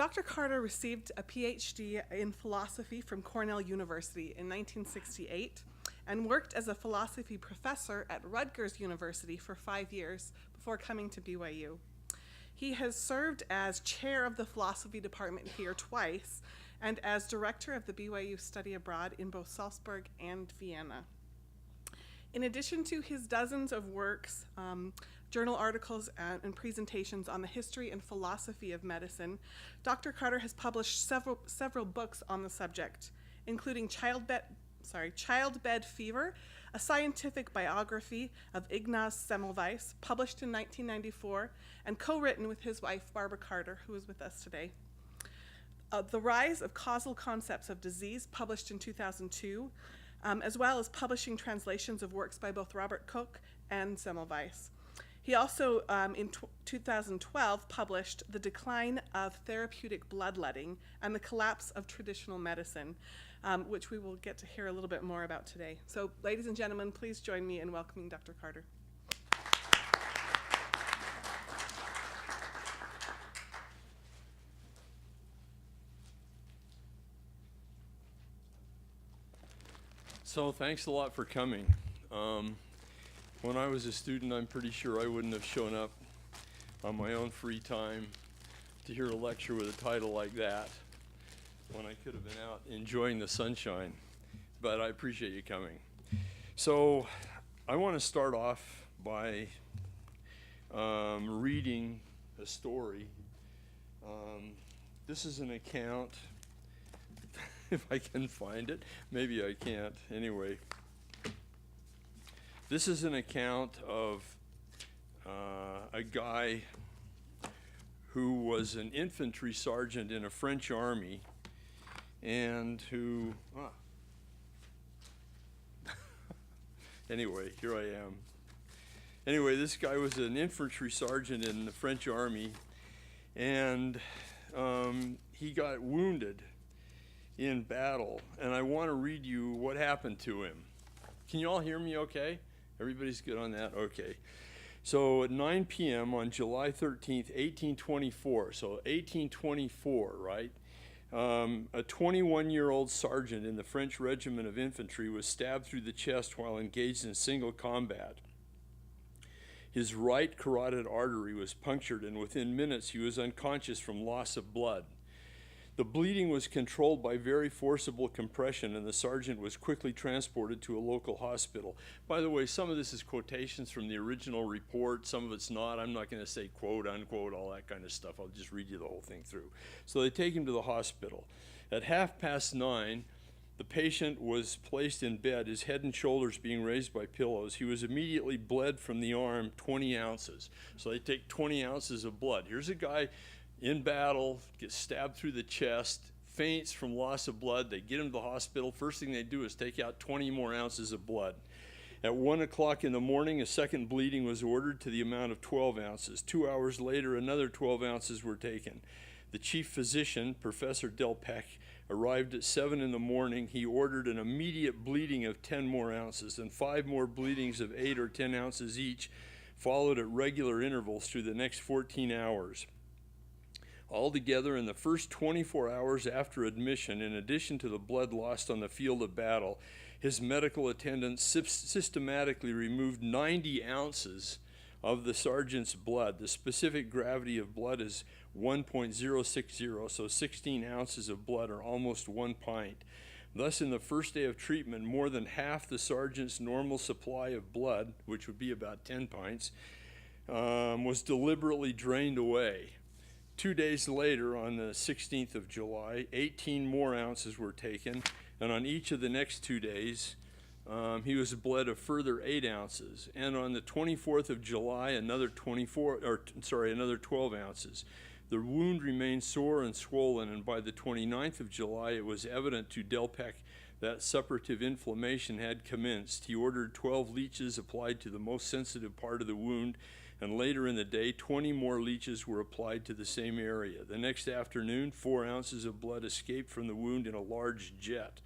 Dr. Carter received a PhD in philosophy from Cornell University in 1968 and worked as a philosophy professor at Rutgers University for 5 years before coming to BYU. He has served as chair of the philosophy department here twice and as director of the BYU Study Abroad in both Salzburg and Vienna. In addition to his dozens of works, journal articles, and presentations on the history and philosophy of medicine, Dr. Carter has published several books on the subject, including Childbed Fever, a scientific biography of Ignaz Semmelweis, published in 1994, and co-written with his wife, Barbara Carter, who is with us today. The Rise of Causal Concepts of Disease, published in 2002, as well as publishing translations of works by both Robert Koch and Semmelweis. He also, in 2012, published The Decline of Therapeutic Bloodletting and the Collapse of Traditional Medicine, which we will get to hear a little bit more about today. So, ladies and gentlemen, please join me in welcoming Dr. Carter. So thanks a lot for coming. When I was a student, I'm pretty sure I wouldn't have shown up on my own free time to hear a lecture with a title like that when I could have been out enjoying the sunshine. But I appreciate you coming. So I want to start off by reading a story. This is an account. If I can find it. Maybe I can't. Anyway, this is an account of a guy who was an infantry sergeant in a French army and who, anyway, here I am. Anyway, this guy was an infantry sergeant in the French army, and he got wounded in battle, and I want to read you what happened to him. Can you all hear me okay? Everybody's good on that? Okay. So at 9 p.m. on July 13th, 1824, so 1824, right? A 21-year-old sergeant in the French Regiment of Infantry was stabbed through the chest while engaged in single combat. His right carotid artery was punctured, and within minutes he was unconscious from loss of blood. The bleeding was controlled by very forcible compression, and the sergeant was quickly transported to a local hospital. By the way, some of this is quotations from the original report, some of it's not. I'm not going to say quote, unquote, all that kind of stuff. I'll just read you the whole thing through. So they take him to the hospital. At 9:30, the patient was placed in bed, his head and shoulders being raised by pillows. He was immediately bled from the arm 20 ounces. So they take 20 ounces of blood. Here's a guy in battle, gets stabbed through the chest, faints from loss of blood. They get him to the hospital. First thing they do is take out 20 more ounces of blood. At 1 o'clock in the morning, a second bleeding was ordered to the amount of 12 ounces. 2 hours later, another 12 ounces were taken. The chief physician, Professor Delpech, arrived at 7 in the morning. He ordered an immediate bleeding of 10 more ounces, and 5 more bleedings of 8 or 10 ounces each followed at regular intervals through the next 14 hours. Altogether, in the first 24 hours after admission, in addition to the blood lost on the field of battle, his medical attendants systematically removed 90 ounces of the sergeant's blood. The specific gravity of blood is 1.060, so 16 ounces of blood are almost 1 pint. Thus, in the first day of treatment, more than half the sergeant's normal supply of blood, which would be about 10 pints, was deliberately drained away. 2 days later, on the 16th of July, 18 more ounces were taken, and on each of the next 2 days, he was bled a further 8 ounces. And on the 24th of July, another 12 ounces. The wound remained sore and swollen, and by the 29th of July, it was evident to Delpech that suppurative inflammation had commenced. He ordered 12 leeches applied to the most sensitive part of the wound, and later in the day, 20 more leeches were applied to the same area. The next afternoon, 4 ounces of blood escaped from the wound in a large jet.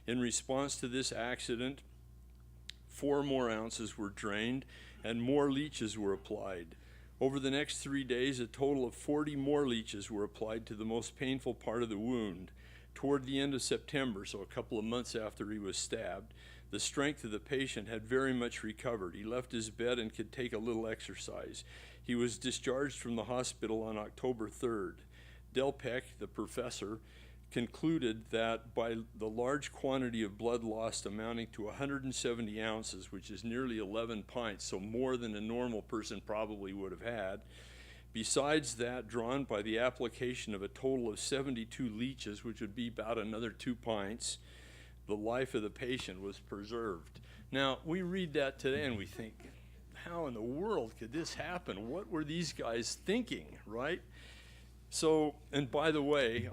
In response to this accident, 4 more ounces were drained, and more leeches were applied. Over the next 3 days, a total of 40 more leeches were applied to the most painful part of the wound. Toward the end of September, so a couple of months after he was stabbed, the strength of the patient had very much recovered. He left his bed and could take a little exercise. He was discharged from the hospital on October 3rd. Delpeck, the professor, concluded that by the large quantity of blood lost amounting to 170 ounces, which is nearly 11 pints, so more than a normal person probably would have had, besides that drawn by the application of a total of 72 leeches, which would be about another 2 pints, the life of the patient was preserved. Now, we read that today and we think, how in the world could this happen? What were these guys thinking, right? So, and by the way,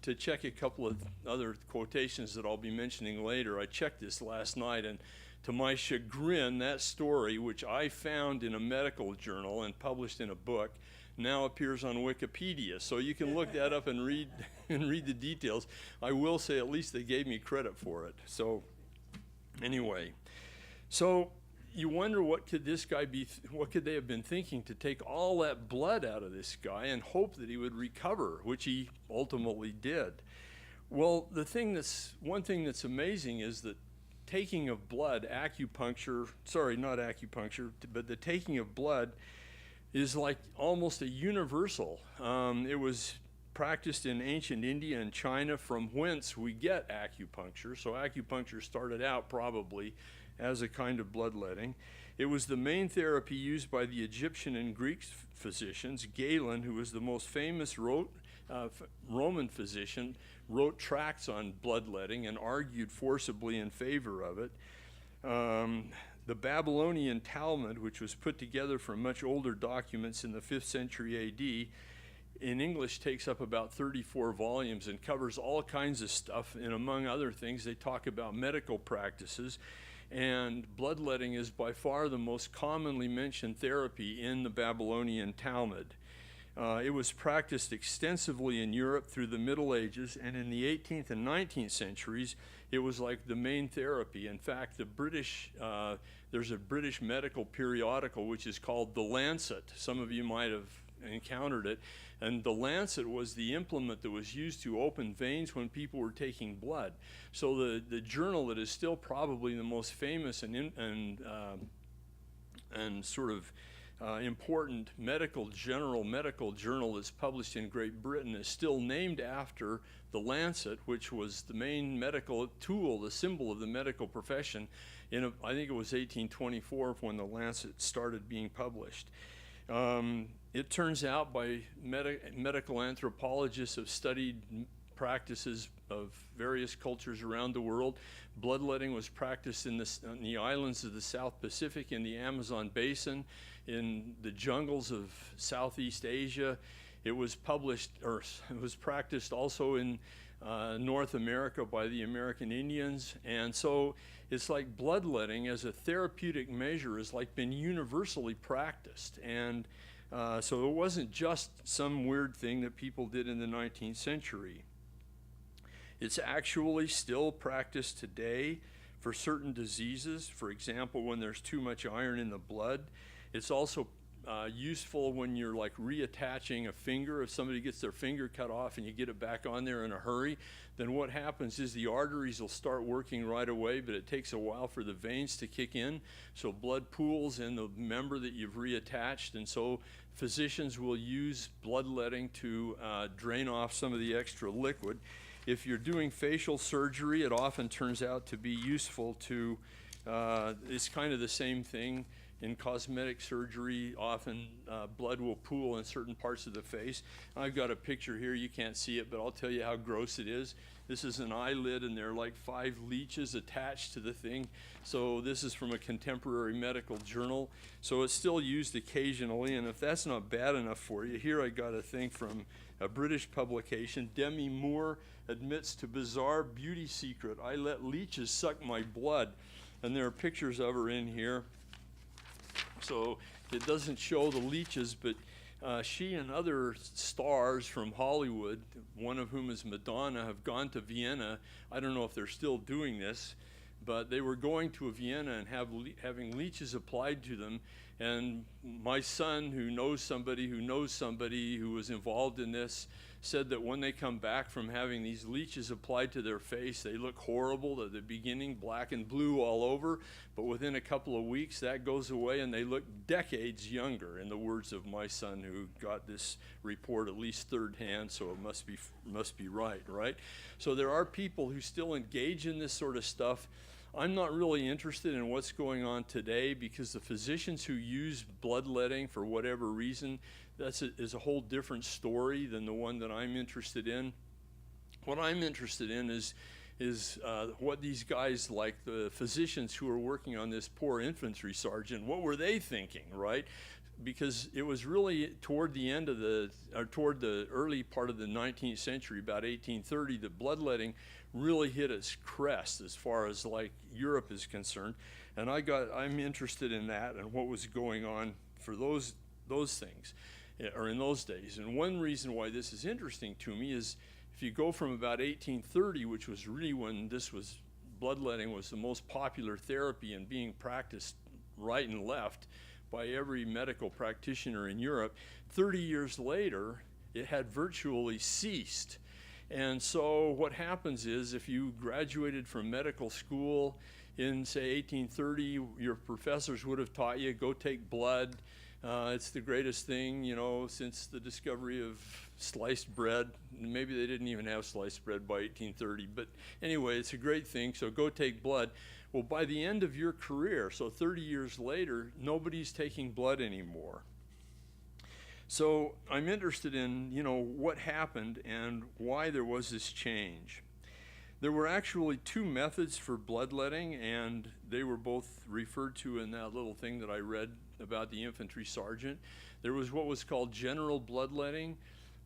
to check a couple of other quotations that I'll be mentioning later, I checked this last night, and to my chagrin, that story, which I found in a medical journal and published in a book, now appears on Wikipedia. So you can look that up and read the details. I will say at least they gave me credit for it. So anyway, so you wonder what could they have been thinking to take all that blood out of this guy and hope that he would recover, which he ultimately did. Well, one thing that's amazing is that taking of blood, not acupuncture, but the taking of blood is like almost a universal. It was practiced in ancient India and China, from whence we get acupuncture. So acupuncture started out probably as a kind of bloodletting. It was the main therapy used by the Egyptian and Greek physicians. Galen, who was the most famous Roman physician, wrote tracts on bloodletting and argued forcibly in favor of it. The Babylonian Talmud, which was put together from much older documents in the 5th century AD, in English takes up about 34 volumes and covers all kinds of stuff, and among other things, they talk about medical practices. And bloodletting is by far the most commonly mentioned therapy in the Babylonian Talmud. It was practiced extensively in Europe through the Middle Ages, and in the 18th and 19th centuries, it was like the main therapy. In fact, there's a British medical periodical which is called The Lancet. Some of you might have encountered it. And the lancet was the implement that was used to open veins when people were taking blood. So the journal that is still probably the most famous and sort of important medical journal that's published in Great Britain is still named after the lancet, which was the main medical tool, the symbol of the medical profession. I think it was 1824 when the Lancet started being published. It turns out by medical anthropologists have studied practices of various cultures around the world. Bloodletting was practiced in the islands of the South Pacific, in the Amazon basin, in the jungles of Southeast Asia. It was practiced also in North America by the American Indians. And so it's like bloodletting as a therapeutic measure has like been universally practiced. And so it wasn't just some weird thing that people did in the 19th century. It's actually still practiced today for certain diseases. For example, when there's too much iron in the blood. It's also useful when you're like reattaching a finger. If somebody gets their finger cut off and you get it back on there in a hurry, then what happens is the arteries will start working right away, but it takes a while for the veins to kick in. So blood pools in the member that you've reattached, and so physicians will use bloodletting to drain off some of the extra liquid. If you're doing facial surgery, it often turns out to be useful to, it's kind of the same thing. In cosmetic surgery, often blood will pool in certain parts of the face. I've got a picture here, you can't see it, but I'll tell you how gross it is. This is an eyelid, and there are like 5 leeches attached to the thing. So this is from a contemporary medical journal. So it's still used occasionally, and if that's not bad enough for you, here I got a thing from a British publication. Demi Moore admits to bizarre beauty secret. I let leeches suck my blood. And there are pictures of her in here. So it doesn't show the leeches, but she and other stars from Hollywood, one of whom is Madonna, have gone to Vienna. I don't know if they're still doing this, but they were going to Vienna and having leeches applied to them. And my son, who knows somebody who was involved in this, said that when they come back from having these leeches applied to their face, they look horrible at the beginning, black and blue all over, but within a couple of weeks that goes away and they look decades younger, in the words of my son, who got this report at least third hand, so it must be right? So there are people who still engage in this sort of stuff. I'm not really interested in what's going on today, because the physicians who use bloodletting for whatever reason, is a whole different story than the one that I'm interested in. What I'm interested in is what these guys, like the physicians who are working on this poor infantry sergeant, what were they thinking, right? Because it was really toward the early part of the 19th century, about 1830, that bloodletting really hit its crest as far as like Europe is concerned. And I'm interested in that and what was going on for those things, or in those days. And one reason why this is interesting to me is if you go from about 1830, which was really when bloodletting was the most popular therapy and being practiced right and left by every medical practitioner in Europe, 30 years later, it had virtually ceased. And so what happens is, if you graduated from medical school in, say, 1830, your professors would have taught you, go take blood. It's the greatest thing, since the discovery of sliced bread. Maybe they didn't even have sliced bread by 1830, but anyway, it's a great thing, so go take blood. Well, by the end of your career, so 30 years later, nobody's taking blood anymore. So I'm interested in, what happened and why there was this change. There were actually two methods for bloodletting, and they were both referred to in that little thing that I read about the infantry sergeant. There was what was called general bloodletting,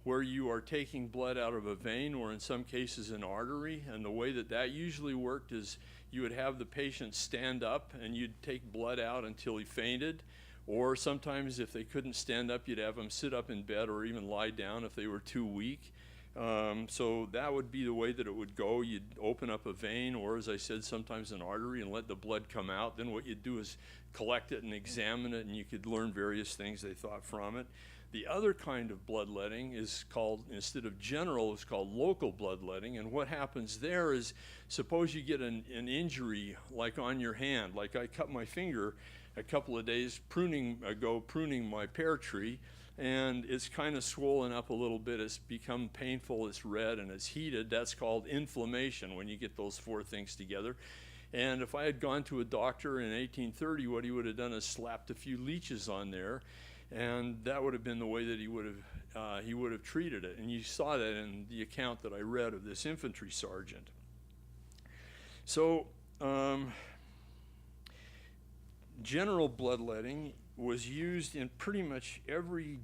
where you are taking blood out of a vein, or in some cases an artery, and the way that usually worked is you would have the patient stand up and you'd take blood out until he fainted. Or sometimes if they couldn't stand up, you'd have them sit up in bed or even lie down if they were too weak. So that would be the way that it would go. You'd open up a vein, or as I said, sometimes an artery, and let the blood come out. Then what you'd do is collect it and examine it, and you could learn various things they thought from it. The other kind of bloodletting is called, instead of general, it's called local bloodletting. And what happens there is, suppose you get an injury like on your hand, like I cut my finger a couple of days pruning my pear tree, and it's kind of swollen up a little bit. It's become painful, it's red, and it's heated. That's called inflammation when you get those four things together. And if I had gone to a doctor in 1830, what he would have done is slapped a few leeches on there, and that would have been the way that he would have treated it. And you saw that in the account that I read of this infantry sergeant. So general bloodletting was used in pretty much every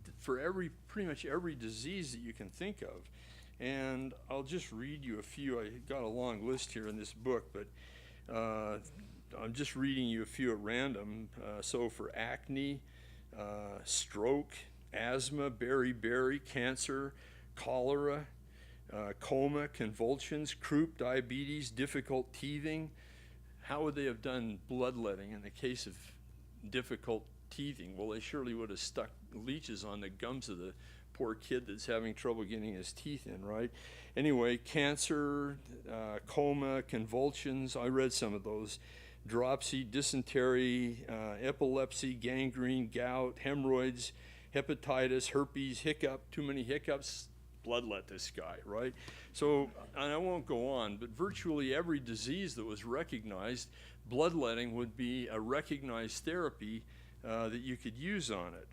disease that you can think of. And I'll just read you a few. I got a long list here in this book, but I'm just reading you a few at random. So for acne, stroke, asthma, beriberi, cancer, cholera, coma, convulsions, croup, diabetes, difficult teething. How would they have done bloodletting in the case of difficult teething? Well, they surely would have stuck leeches on the gums of the poor kid that's having trouble getting his teeth in, right? Anyway, cancer, coma, convulsions, I read some of those. Dropsy, dysentery, epilepsy, gangrene, gout, hemorrhoids, hepatitis, herpes, hiccup, too many hiccups, bloodlet this guy, right? So, and I won't go on, but virtually every disease that was recognized, bloodletting would be a recognized therapy that you could use on it.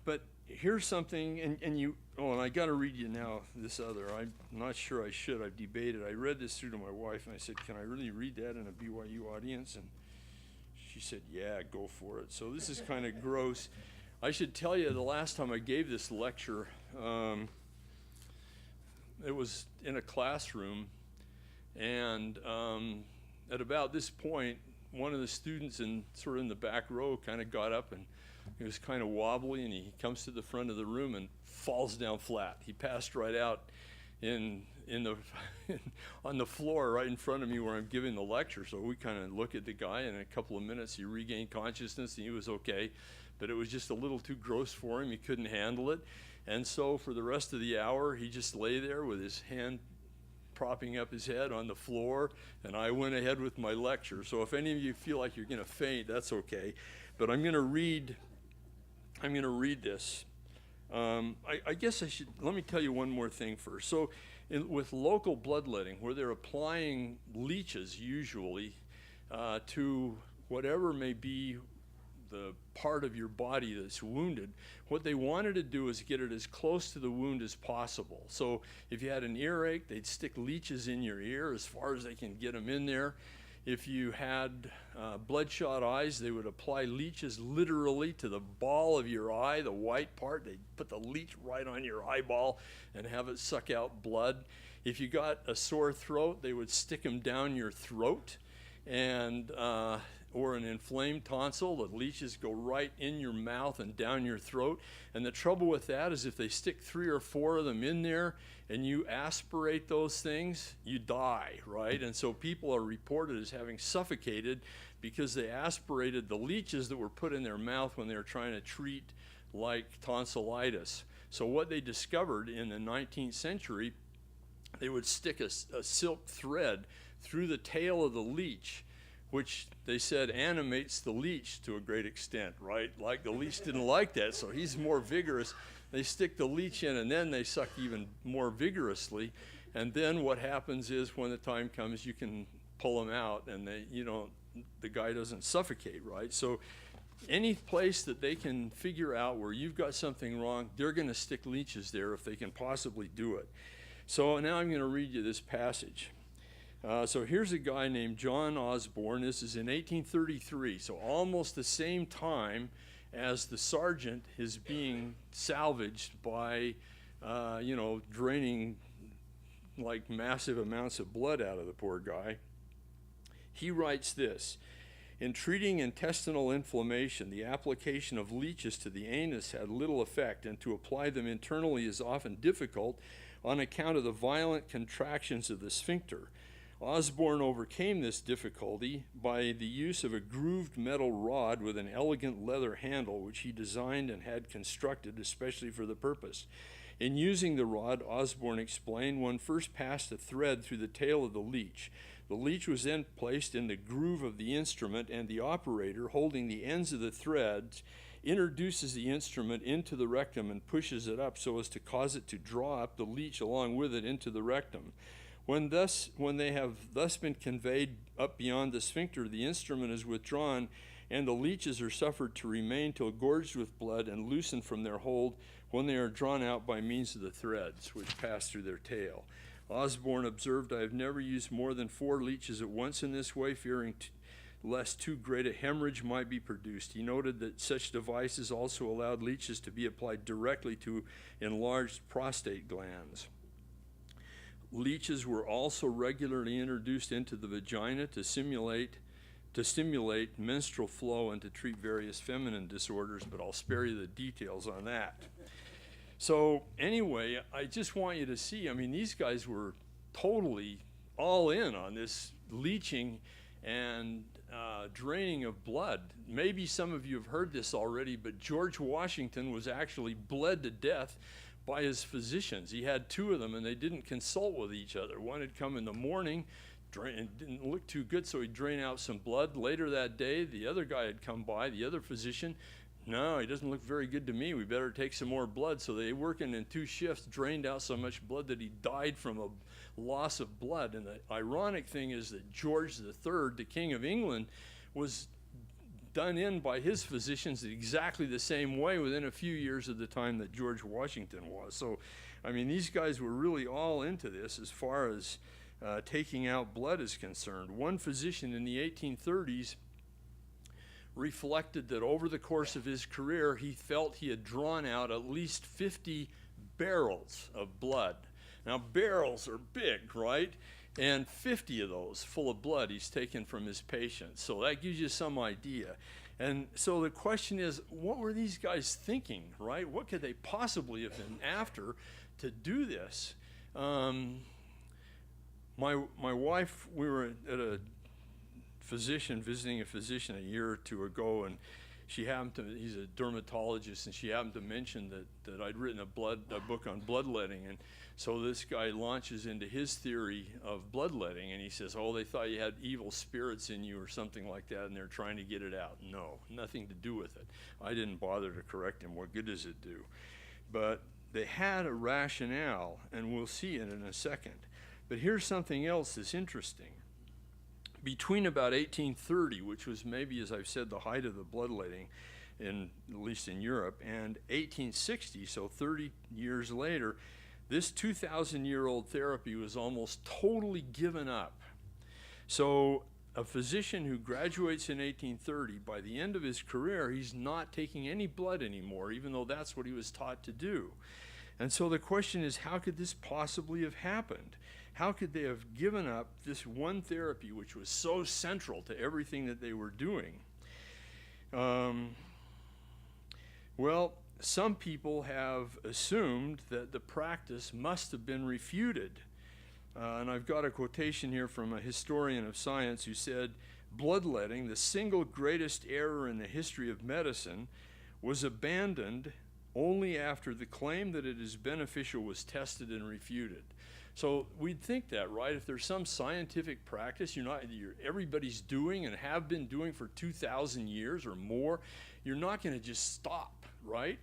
But here's something, and I got to read you now this other. I'm not sure I should. I've debated. I read this through to my wife, and I said, can I really read that in a BYU audience? And she said, yeah, go for it. So this is kind of gross. I should tell you, the last time I gave this lecture, it was in a classroom, and at about this point, one of the students in the back row kind of got up, and he was kind of wobbly, and he comes to the front of the room and falls down flat. He passed right out in in the on the floor right in front of me where I'm giving the lecture. So we kind of look at the guy, and in a couple of minutes he regained consciousness and he was okay, but it was just a little too gross for him. He couldn't handle it, and so for the rest of the hour he just lay there with his hand propping up his head on the floor, and I went ahead with my lecture. So if any of you feel like you're going to faint, that's okay, but I'm going to read this. I guess I should, let me tell you one more thing first. So with local bloodletting, where they're applying leeches usually to whatever may be the part of your body that's wounded, what they wanted to do is get it as close to the wound as possible. So if you had an earache, they'd stick leeches in your ear as far as they can get them in there. If you had bloodshot eyes, they would apply leeches literally to the ball of your eye, the white part. They'd put the leech right on your eyeball and have it suck out blood. If you got a sore throat, they would stick them down your throat, and or an inflamed tonsil, the leeches go right in your mouth and down your throat. And the trouble with that is if they stick 3 or 4 of them in there and you aspirate those things, you die, right? And so people are reported as having suffocated because they aspirated the leeches that were put in their mouth when they were trying to treat like tonsillitis. So what they discovered in the 19th century, they would stick a silk thread through the tail of the leech, which they said animates the leech to a great extent, right? Like the leech didn't like that, so he's more vigorous. They stick the leech in, and then they suck even more vigorously. And then what happens is when the time comes, you can pull them out, and the guy doesn't suffocate, right? So any place that they can figure out where you've got something wrong, they're going to stick leeches there if they can possibly do it. So now I'm going to read you this passage. So here's a guy named John Osborne. This is in 1833, so almost the same time as the sergeant is being salvaged by, draining like massive amounts of blood out of the poor guy. He writes this: in treating intestinal inflammation, the application of leeches to the anus had little effect, and to apply them internally is often difficult on account of the violent contractions of the sphincter. Osborne overcame this difficulty by the use of a grooved metal rod with an elegant leather handle, which he designed and had constructed especially for the purpose. In using the rod, Osborne explained, one first passed a thread through the tail of the leech. The leech was then placed in the groove of the instrument, and the operator, holding the ends of the threads, introduces the instrument into the rectum and pushes it up so as to cause it to draw up the leech along with it into the rectum. When they have thus been conveyed up beyond the sphincter, the instrument is withdrawn, and the leeches are suffered to remain till gorged with blood and loosened from their hold when they are drawn out by means of the threads which pass through their tail. Osborne observed, I have never used more than 4 leeches at once in this way, fearing lest too great a hemorrhage might be produced. He noted that such devices also allowed leeches to be applied directly to enlarged prostate glands. Leeches were also regularly introduced into the vagina to stimulate menstrual flow and to treat various feminine disorders, but I'll spare you the details on that. So anyway, I just want you to see, these guys were totally all in on this leeching and draining of blood. Maybe some of you have heard this already, but George Washington was actually bled to death by his physicians. He had 2 of them, and they didn't consult with each other. One had come in the morning, didn't look too good, so he'd drain out some blood. Later that day, the other guy had come by, the other physician. No, he doesn't look very good to me. We better take some more blood. So they, working in 2 shifts, drained out so much blood that he died from a loss of blood. And the ironic thing is that George III, the King of England, was done in by his physicians exactly the same way within a few years of the time that George Washington was. So, these guys were really all into this as far as taking out blood is concerned. One physician in the 1830s reflected that over the course of his career, he felt he had drawn out at least 50 barrels of blood. Now, barrels are big, right? And 50 of those full of blood he's taken from his patients. So that gives you some idea. And so the question is, what were these guys thinking, right? What could they possibly have been after to do this? my wife, we were at a physician, visiting a physician a year or two ago, and she happened to, he's a dermatologist, and she happened to mention that I'd written a book on bloodletting. And so this guy launches into his theory of bloodletting, and he says, oh, they thought you had evil spirits in you or something like that, and they're trying to get it out. No, nothing to do with it. I didn't bother to correct him. What good does it do? But they had a rationale, and we'll see it in a second. But here's something else that's interesting. Between about 1830, which was maybe, as I've said, the height of the bloodletting, at least in Europe, and 1860, so 30 years later, this 2,000-year-old therapy was almost totally given up. So a physician who graduates in 1830, by the end of his career, he's not taking any blood anymore, even though that's what he was taught to do. And so the question is, how could this possibly have happened? How could they have given up this one therapy which was so central to everything that they were doing? Well, some people have assumed that the practice must have been refuted. And I've got a quotation here from a historian of science who said, bloodletting, the single greatest error in the history of medicine, was abandoned only after the claim that it is beneficial was tested and refuted. So we'd think that, right? If there's some scientific practice everybody's doing and have been doing for 2,000 years or more, you're not going to just stop, right?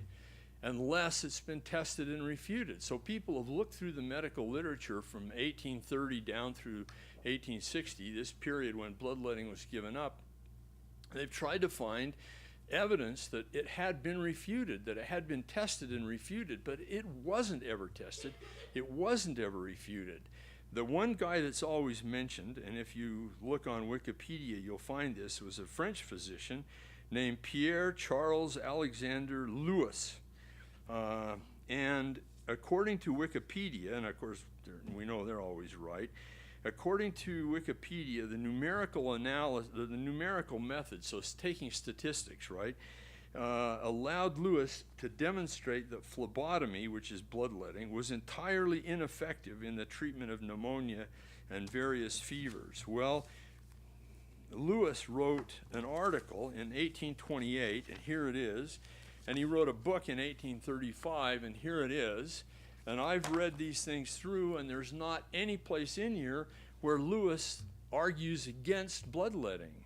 Unless it's been tested and refuted. So people have looked through the medical literature from 1830 down through 1860, this period when bloodletting was given up. They've tried to find evidence that it had been refuted, that it had been tested and refuted, but it wasn't ever tested, it wasn't ever refuted. The one guy that's always mentioned, and if you look on Wikipedia you'll find this, was a French physician named Pierre Charles Alexander Louis. And according to Wikipedia, and of course we know they're always right, according to Wikipedia, the numerical analysis, the numerical method, so it's taking statistics, right, allowed Lewis to demonstrate that phlebotomy, which is bloodletting, was entirely ineffective in the treatment of pneumonia and various fevers. Well, Lewis wrote an article in 1828, and here it is, and he wrote a book in 1835, and here it is. And I've read these things through, and there's not any place in here where Lewis argues against bloodletting.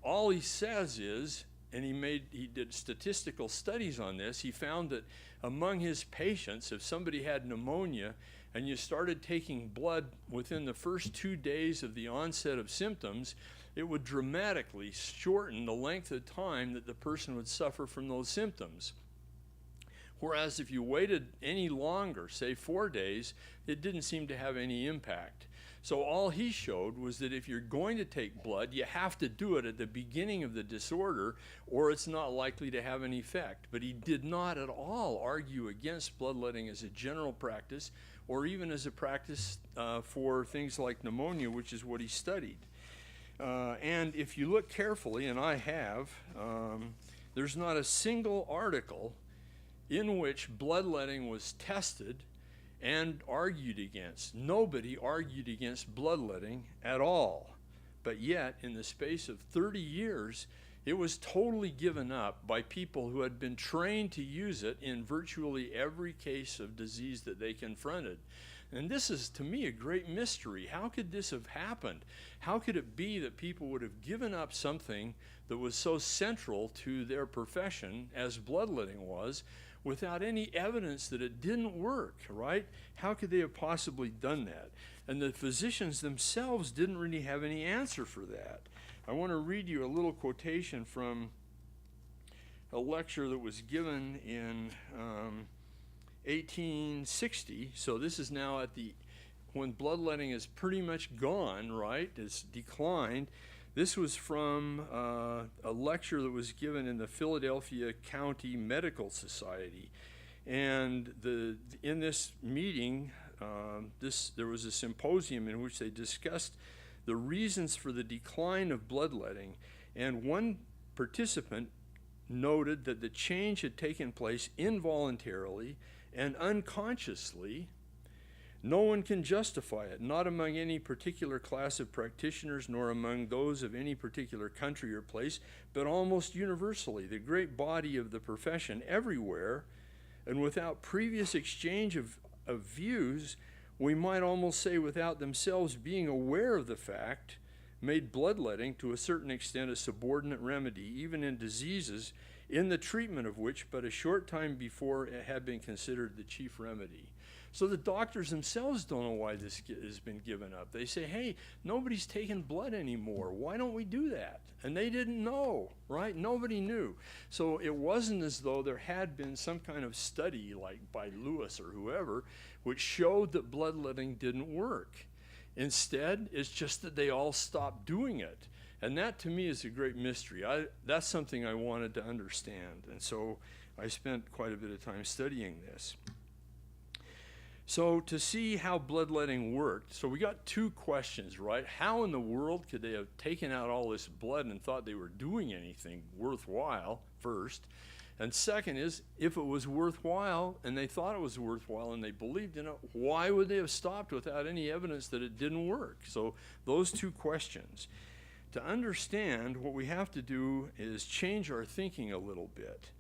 All he says is, and he did statistical studies on this, he found that among his patients, if somebody had pneumonia and you started taking blood within the first 2 days of the onset of symptoms, it would dramatically shorten the length of time that the person would suffer from those symptoms. Whereas if you waited any longer, say 4 days, it didn't seem to have any impact. So all he showed was that if you're going to take blood, you have to do it at the beginning of the disorder, or it's not likely to have any effect. But he did not at all argue against bloodletting as a general practice, or even as a practice for things like pneumonia, which is what he studied. And if you look carefully, and I have, there's not a single article in which bloodletting was tested and argued against. Nobody argued against bloodletting at all. But yet, in the space of 30 years, it was totally given up by people who had been trained to use it in virtually every case of disease that they confronted. And this is, to me, a great mystery. How could this have happened? How could it be that people would have given up something that was so central to their profession as bloodletting was, without any evidence that it didn't work, right? How could they have possibly done that? And the physicians themselves didn't really have any answer for that. I want to read you a little quotation from a lecture that was given in 1860. So this is now at when bloodletting is pretty much gone, right? It's declined. This was from a lecture that was given in the Philadelphia County Medical Society. And in this meeting, there was a symposium in which they discussed the reasons for the decline of bloodletting. And one participant noted that the change had taken place involuntarily and unconsciously, No one can justify it, not among any particular class of practitioners, nor among those of any particular country or place, but almost universally, the great body of the profession everywhere, and without previous exchange of views, we might almost say without themselves being aware of the fact, made bloodletting to a certain extent a subordinate remedy, even in diseases, in the treatment of which but a short time before it had been considered the chief remedy. So the doctors themselves don't know why this has been given up. They say, hey, nobody's taking blood anymore. Why don't we do that? And they didn't know, right? Nobody knew. So it wasn't as though there had been some kind of study, like by Lewis or whoever, which showed that bloodletting didn't work. Instead, it's just that they all stopped doing it. And that to me is a great mystery. That's something I wanted to understand. And so I spent quite a bit of time studying this. So to see how bloodletting worked, so we got two questions, right? How in the world could they have taken out all this blood and thought they were doing anything worthwhile first? And second is, if it was worthwhile and they thought it was worthwhile and they believed in it, why would they have stopped without any evidence that it didn't work? So those two questions. To understand, what we have to do is change our thinking a little bit.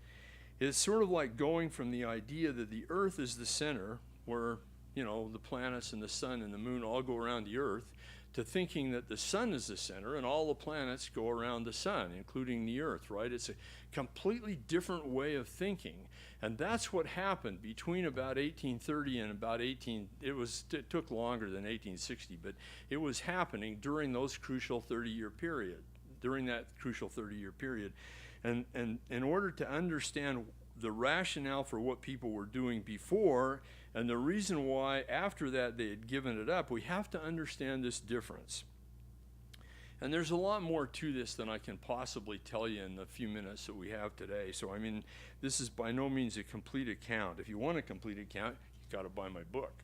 It's sort of like going from the idea that the earth is the center, where, you know, the planets and the sun and the moon all go around the earth, to thinking that the sun is the center and all the planets go around the sun, including the earth, right? It's a completely different way of thinking. And that's what happened between about 1830 and about it took longer than 1860, but it was happening during those crucial 30-year period, during that crucial 30-year period. And in order to understand the rationale for what people were doing before and the reason why after that they had given it up, we have to understand this difference. And there's a lot more to this than I can possibly tell you in the few minutes that we have today. So I mean, this is by no means a complete account. If you want a complete account, you've got to buy my book.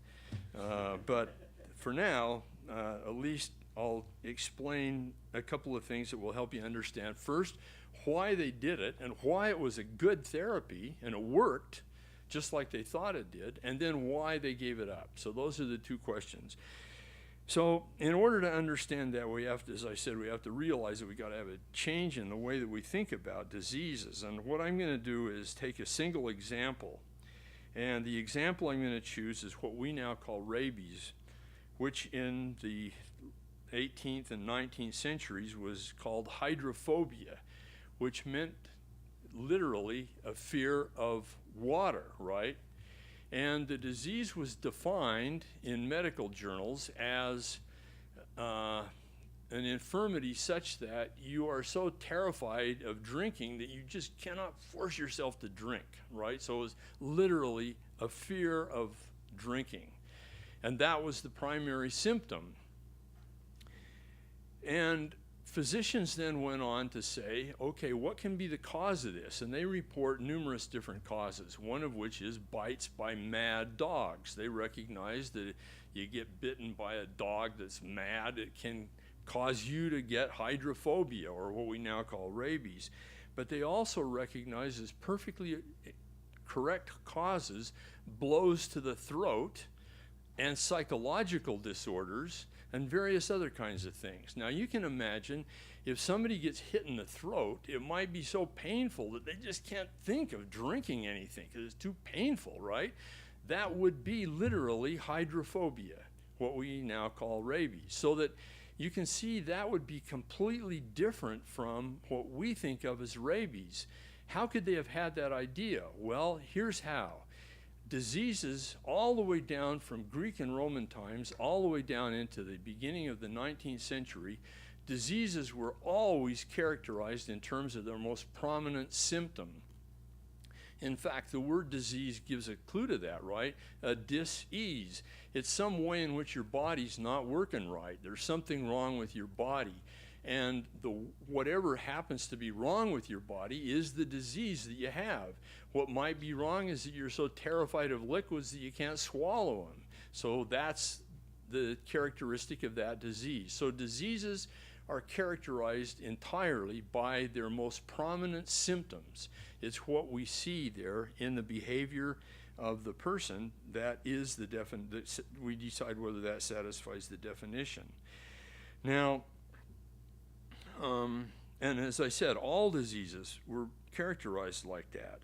But for now, at least I'll explain a couple of things that will help you understand. First, why they did it and why it was a good therapy and it worked just like they thought it did, and then why they gave it up. So those are the two questions. So in order to understand that, we have to, as I said, we have to realize that we got to have a change in the way that we think about diseases. And what I'm going to do is take a single example. And the example I'm going to choose is what we now call rabies, which in the 18th and 19th centuries was called hydrophobia, which meant literally a fear of water, right? And the disease was defined in medical journals as an infirmity such that you are so terrified of drinking that you just cannot force yourself to drink, right? So it was literally a fear of drinking. And that was the primary symptom. And physicians then went on to say, okay, what can be the cause of this? And they report numerous different causes, one of which is bites by mad dogs. They recognize that you get bitten by a dog that's mad, it can cause you to get hydrophobia, or what we now call rabies. But they also recognize as perfectly correct causes blows to the throat and psychological disorders and various other kinds of things. Now you can imagine if somebody gets hit in the throat, it might be so painful that they just can't think of drinking anything because it's too painful, right? That would be literally hydrophobia, what we now call rabies. So that you can see that would be completely different from what we think of as rabies. How could they have had that idea? Well, here's how. Diseases all the way down from Greek and Roman times, all the way down into the beginning of the 19th century, diseases were always characterized in terms of their most prominent symptom. In fact, the word disease gives a clue to that, right? A dis-ease. It's some way in which your body's not working right. There's something wrong with your body. And whatever happens to be wrong with your body is the disease that you have. What might be wrong is that you're so terrified of liquids that you can't swallow them. So that's the characteristic of that disease. So diseases are characterized entirely by their most prominent symptoms. It's what we see there in the behavior of the person, that is the we decide whether that satisfies the definition. Now, and as I said, all diseases were characterized like that.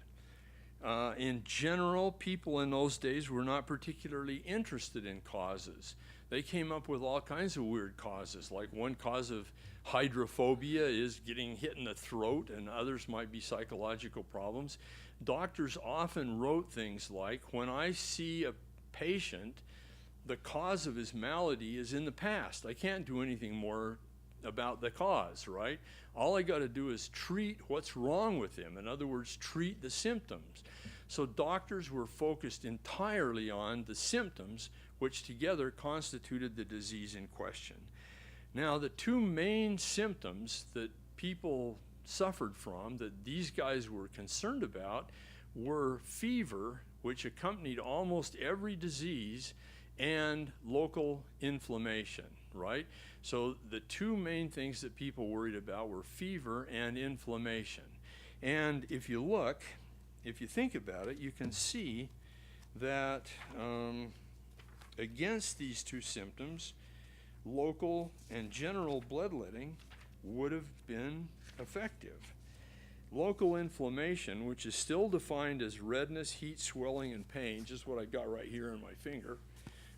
In general, people in those days were not particularly interested in causes. They came up with all kinds of weird causes, like one cause of hydrophobia is getting hit in the throat, and others might be psychological problems. Doctors often wrote things like, when I see a patient, the cause of his malady is in the past. I can't do anything more about the cause, right? All I got to do is treat what's wrong with him. In other words, treat the symptoms. So doctors were focused entirely on the symptoms, which together constituted the disease in question. Now, the two main symptoms that people suffered from, that these guys were concerned about, were fever, which accompanied almost every disease, and local inflammation, right? So the two main things that people worried about were fever and inflammation. And if you look, if you think about it, you can see that against these two symptoms, local and general bloodletting would have been effective. Local inflammation, which is still defined as redness, heat, swelling, and pain, just what I got right here on my finger,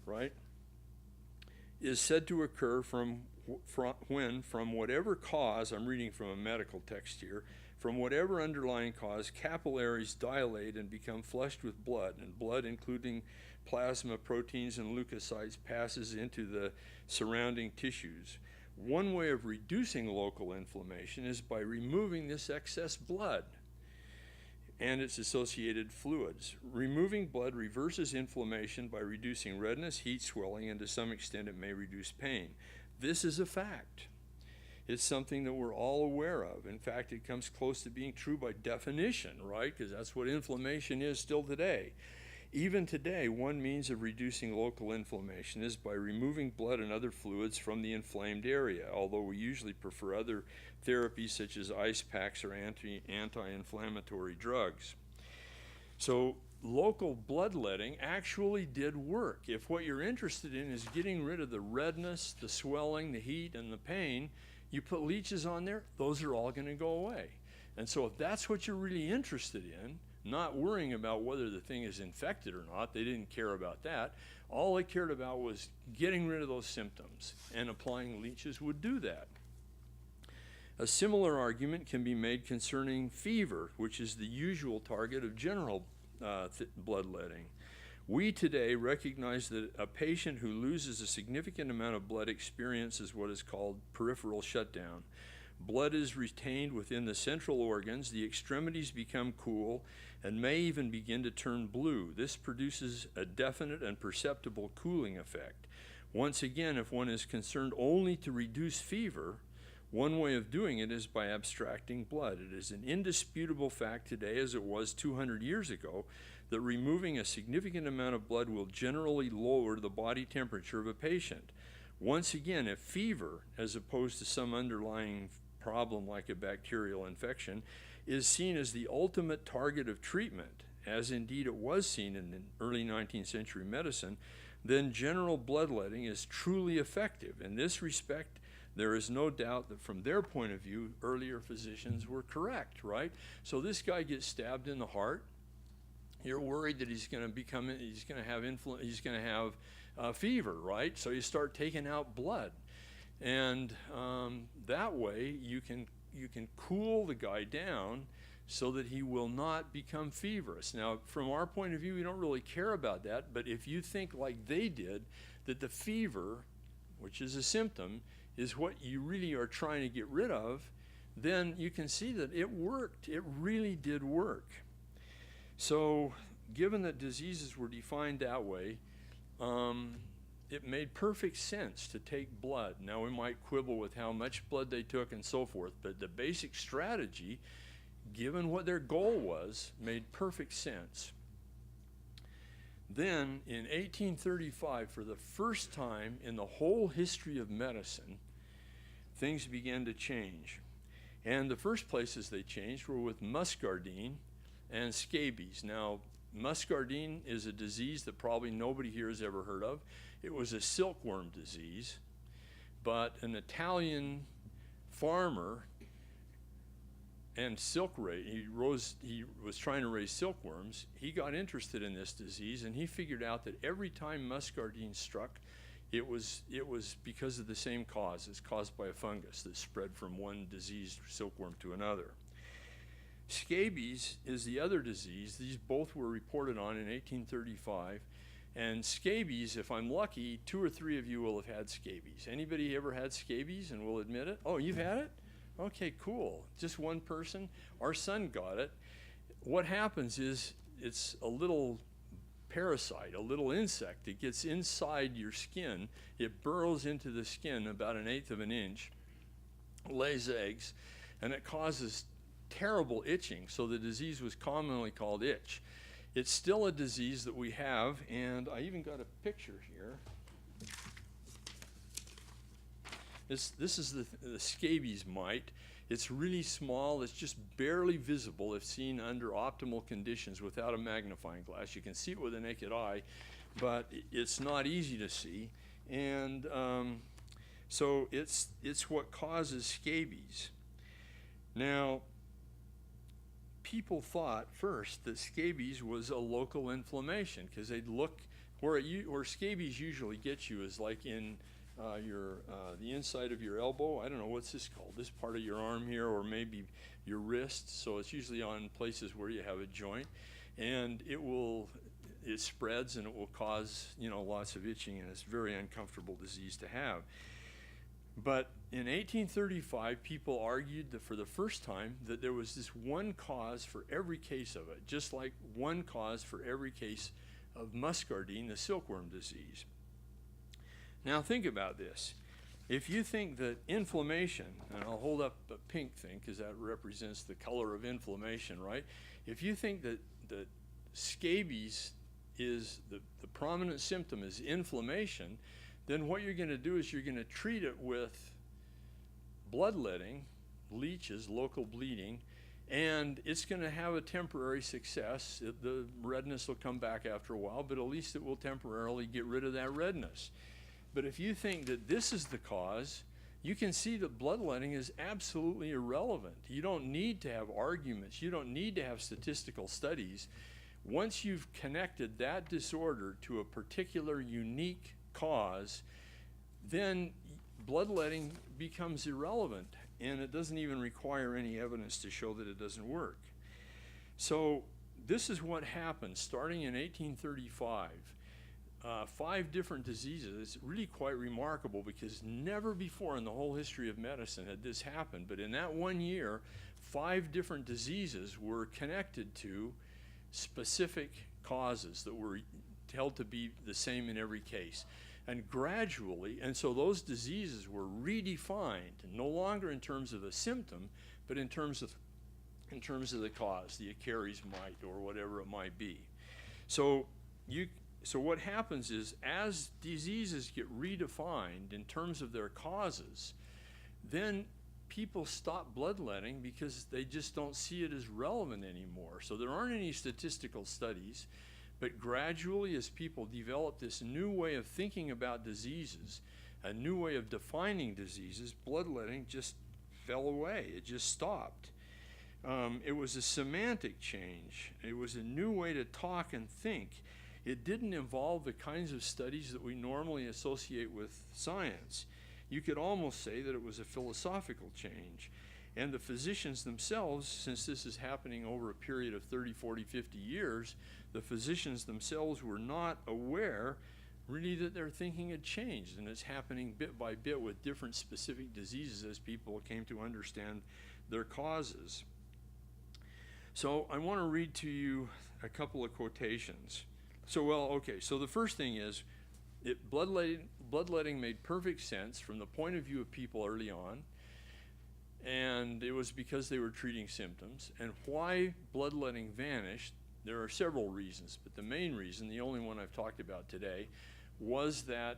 right, is said to occur when, from whatever cause, I'm reading from a medical text here, from whatever underlying cause, capillaries dilate and become flushed with blood, and blood, including plasma, proteins, and leukocytes, passes into the surrounding tissues. One way of reducing local inflammation is by removing this excess blood and its associated fluids. Removing blood reverses inflammation by reducing redness, heat, swelling, and to some extent it may reduce pain. This is a fact. It's something that we're all aware of. In fact, it comes close to being true by definition, right? Because that's what inflammation is still today. Even today, one means of reducing local inflammation is by removing blood and other fluids from the inflamed area, although we usually prefer other therapies such as ice packs or anti-inflammatory drugs. So local bloodletting actually did work. If what you're interested in is getting rid of the redness, the swelling, the heat, and the pain, you put leeches on there, those are all going to go away. And so if that's what you're really interested in, not worrying about whether the thing is infected or not, they didn't care about that. All they cared about was getting rid of those symptoms, and applying leeches would do that. A similar argument can be made concerning fever, which is the usual target of general bloodletting. We today recognize that a patient who loses a significant amount of blood experiences what is called peripheral shutdown. Blood is retained within the central organs, the extremities become cool, and may even begin to turn blue. This produces a definite and perceptible cooling effect. Once again, if one is concerned only to reduce fever, one way of doing it is by abstracting blood. It is an indisputable fact today, as it was 200 years ago, that removing a significant amount of blood will generally lower the body temperature of a patient. Once again, if fever, as opposed to some underlying problem like a bacterial infection, is seen as the ultimate target of treatment, as indeed it was seen in early 19th century medicine, then general bloodletting is truly effective. In this respect, there is no doubt that from their point of view, earlier physicians were correct, right? So this guy gets stabbed in the heart. You're worried that he's going to have fever, right? So you start taking out blood. And that way you can cool the guy down so that he will not become feverish. Now, from our point of view, we don't really care about that, but if you think like they did, that the fever, which is a symptom, is what you really are trying to get rid of, then you can see that it worked. It really did work. So, given that diseases were defined that way, it made perfect sense to take blood. Now, we might quibble with how much blood they took and so forth, but the basic strategy, given what their goal was, made perfect sense. Then, in 1835, for the first time in the whole history of medicine, things began to change. And the first places they changed were with muscardine and scabies. Now, muscardine is a disease that probably nobody here has ever heard of. It was a silkworm disease, but an Italian farmer and he was trying to raise silkworms. He got interested in this disease, and he figured out that every time muscardine struck, it was because of the same cause. It's caused by a fungus that spread from one diseased silkworm to another. Scabies is the other disease. These both were reported on in 1835. And scabies, if I'm lucky, 2 or 3 of you will have had scabies. Anybody ever had scabies and will admit it? Oh, you've had it? Okay, cool. Just one person? Our son got it. What happens is it's a little parasite, a little insect that gets inside your skin. It burrows into the skin about 1/8 of an inch, lays eggs, and it causes terrible itching. So the disease was commonly called itch. It's still a disease that we have, and I even got a picture here. This is the scabies mite. It's really small. It's just barely visible if seen under optimal conditions without a magnifying glass. You can see it with the naked eye, but it's not easy to see. And so it's what causes scabies. Now, people thought first that scabies was a local inflammation because they'd look where scabies usually get you is like in the inside of your elbow. I don't know, what's this called? This part of your arm here, or maybe your wrist. So it's usually on places where you have a joint, and it spreads and it will cause lots of itching, and it's a very uncomfortable disease to have. But in 1835, people argued that for the first time that there was this one cause for every case of it, just like one cause for every case of muscardine, the silkworm disease. Now think about this. If you think that inflammation, and I'll hold up a pink thing because that represents the color of inflammation, right? If you think that scabies is the prominent symptom is inflammation, then what you're going to do is you're going to treat it with bloodletting, leeches, local bleeding, and it's going to have a temporary success. The redness will come back after a while, but at least it will temporarily get rid of that redness. But if you think that this is the cause, you can see that bloodletting is absolutely irrelevant. You don't need to have arguments. You don't need to have statistical studies. Once you've connected that disorder to a particular unique cause, then bloodletting becomes irrelevant, and it doesn't even require any evidence to show that it doesn't work. So this is what happened starting in 1835. 5 different diseases. It's really quite remarkable because never before in the whole history of medicine had this happened, but in that one year, 5 different diseases were connected to specific causes that were held to be the same in every case. And gradually, and so those diseases were redefined, no longer in terms of a symptom, but in terms of the cause, the Acharies mite or whatever it might be. So what happens is, as diseases get redefined in terms of their causes, then people stop bloodletting because they just don't see it as relevant anymore. So there aren't any statistical studies, but gradually as people develop this new way of thinking about diseases, a new way of defining diseases, bloodletting just fell away. It just stopped. It was a semantic change. It was a new way to talk and think. It didn't involve the kinds of studies that we normally associate with science. You could almost say that it was a philosophical change. And the physicians themselves, since this is happening over a period of 30, 40, 50 years, the physicians themselves were not aware really that their thinking had changed, and it's happening bit by bit with different specific diseases as people came to understand their causes. So I want to read to you a couple of quotations. So the first thing is, bloodletting made perfect sense from the point of view of people early on, and it was because they were treating symptoms. And why bloodletting vanished, there are several reasons, but the main reason, the only one I've talked about today, was that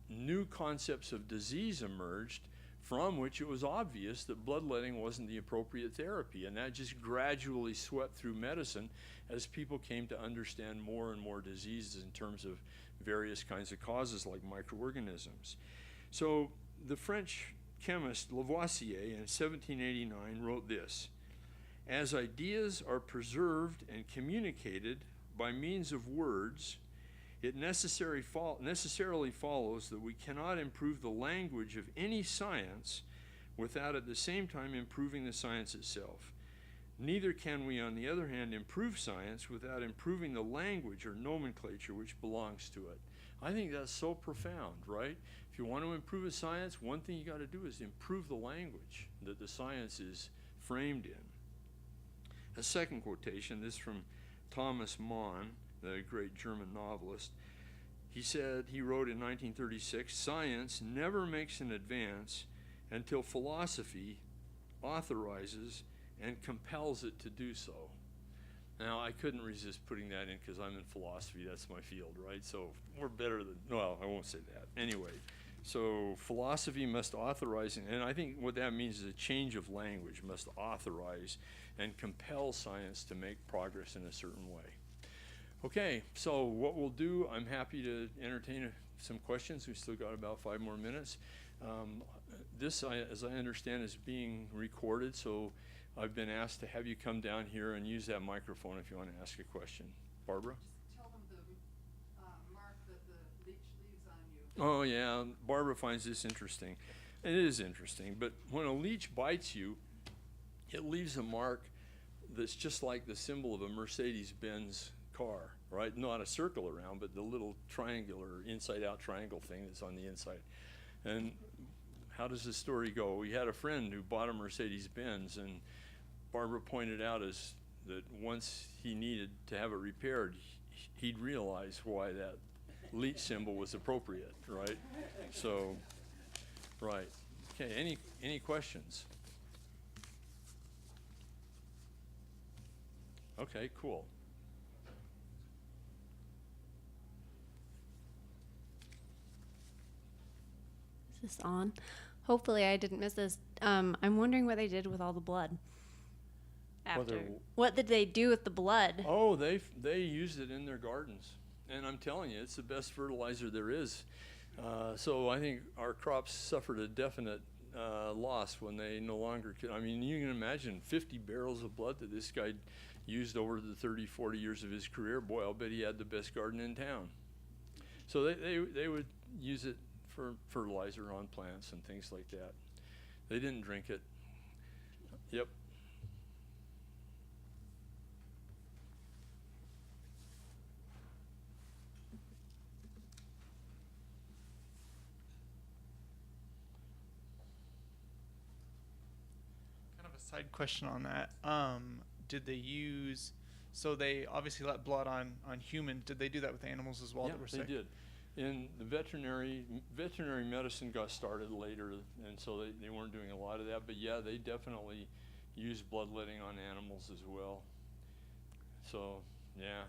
new concepts of disease emerged from which it was obvious that bloodletting wasn't the appropriate therapy. And that just gradually swept through medicine as people came to understand more and more diseases in terms of various kinds of causes like microorganisms. So the French chemist Lavoisier in 1789 wrote this: "As ideas are preserved and communicated by means of words, it necessarily follows that we cannot improve the language of any science without at the same time improving the science itself. Neither can we, on the other hand, improve science without improving the language or nomenclature which belongs to it." I think that's so profound, right? If you want to improve a science, one thing you got to do is improve the language that the science is framed in. A second quotation, this from Thomas Mann, the great German novelist. He said, he wrote in 1936, "Science never makes an advance until philosophy authorizes and compels it to do so." Now, I couldn't resist putting that in because I'm in philosophy. That's my field, right? So we're better than, well, I won't say that. Anyway, so philosophy must authorize, and I think what that means is a change of language must authorize and compel science to make progress in a certain way. Okay, so what we'll do, I'm happy to entertain some questions. We've still got about 5 more minutes. This, as I understand, is being recorded, so I've been asked to have you come down here and use that microphone if you want to ask a question. Barbara? Just tell them the mark that the leech leaves on you. Oh yeah, Barbara finds this interesting. It is interesting, but when a leech bites you, it leaves a mark that's just like the symbol of a Mercedes-Benz car, right? Not a circle around, but the little triangular, inside-out triangle thing that's on the inside. And how does the story go? We had a friend who bought a Mercedes-Benz, and Barbara pointed out that once he needed to have it repaired, he'd realize why that leech symbol was appropriate, right? So, right. Okay, any questions? Okay, cool. Is this on? Hopefully I didn't miss this. I'm wondering what they did with all the blood after. What did they do with the blood? Oh, they used it in their gardens. And I'm telling you, it's the best fertilizer there is. So I think our crops suffered a definite loss when they no longer could. I mean, you can imagine 50 barrels of blood that this guy used over the 30, 40 years of his career. Boy, I'll bet he had the best garden in town. So they would use it for fertilizer on plants and things like that. They didn't drink it. Yep. Kind of a side question on that. Did they use, so they obviously let blood on humans. Did they do that with animals as well Yeah, that were they sick? did. And the veterinary medicine got started later, and so they weren't doing a lot of that. But yeah, they definitely used bloodletting on animals as well. So yeah.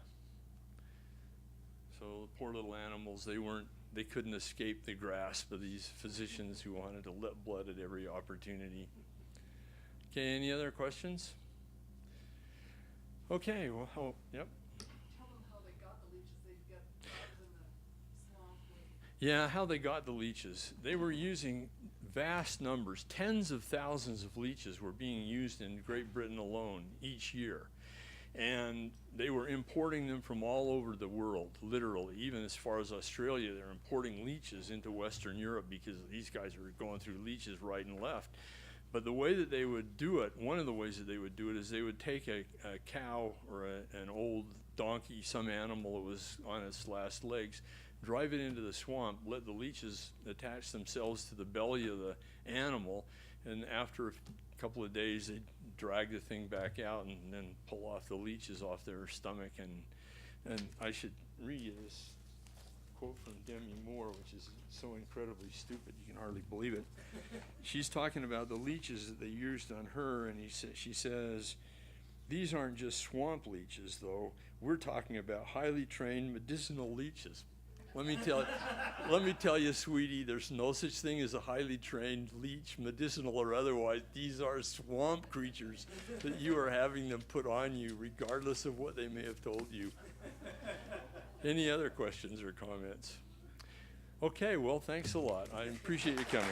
So the poor little animals, they couldn't escape the grasp of these physicians who wanted to let blood at every opportunity. Okay, any other questions? Okay, well, yep. Tell them how they got the leeches. They get dogs in the swamp. Yeah, how they got the leeches. They were using vast numbers, tens of thousands of leeches were being used in Great Britain alone each year. And they were importing them from all over the world, literally. Even as far as Australia, they're importing leeches into Western Europe because these guys were going through leeches right and left. But the way that they would do it, one of the ways that they would do it is they would take a cow or an old donkey, some animal that was on its last legs, drive it into the swamp, let the leeches attach themselves to the belly of the animal, and after a couple of days they'd drag the thing back out and then pull off the leeches off their stomach. And I should read you this quote from Demi Moore, which is so incredibly stupid you can hardly believe it. She's talking about the leeches that they used on her, and she says, "These aren't just swamp leeches, though. We're talking about highly trained medicinal leeches." Let me tell you, sweetie, there's no such thing as a highly trained leech, medicinal or otherwise. These are swamp creatures that you are having them put on you, regardless of what they may have told you. Any other questions or comments? Okay, well, thanks a lot. I appreciate you coming.